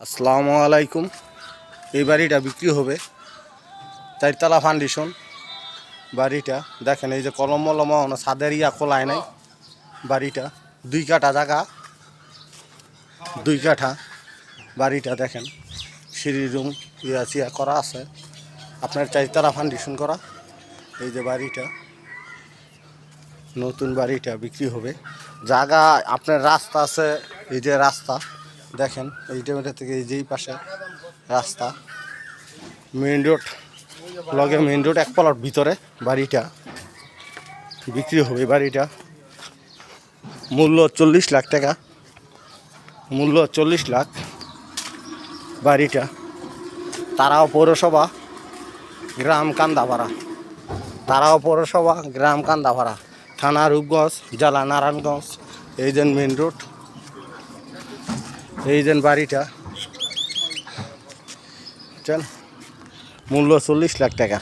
আসসালামু আলাইকুম। এই বাড়িটা বিক্রি হবে, চারতলা ফাউন্ডেশন বাড়িটা। দেখেন এই যে কলম মলম ছাদের খোলায় নাই। বাড়িটা 2 কাঠা জায়গা, 2 কাঠা বাড়িটা। দেখেন সিঁড়ি রুম চিয়া করা আছে, আপনার চারতলা ফাউন্ডেশন করা। এই যে বাড়িটা, নতুন বাড়িটা বিক্রি হবে। জায়গা আপনার রাস্তা আছে, এই যে রাস্তা দেখেন, এইটা থেকে এই যেই পাশে রাস্তা, মেইন রোড লগে, মেইন রোড 1 প্লট ভিতরে বাড়িটা বিক্রি হবে। বাড়িটা মূল্য 40 লাখ টাকা, মূল্য 40 লাখ বাড়িটা। তারাও পৌরসভা, গ্রাম কান্দাপাড়া, তারাও পৌরসভা, গ্রাম কান্দাপাড়া, থানা রূপগঞ্জ, জেলা নারায়ণগঞ্জ। এই যে মেইন রোড, এই যে বাড়িটা, মূল্য 40 লাখ টাকা।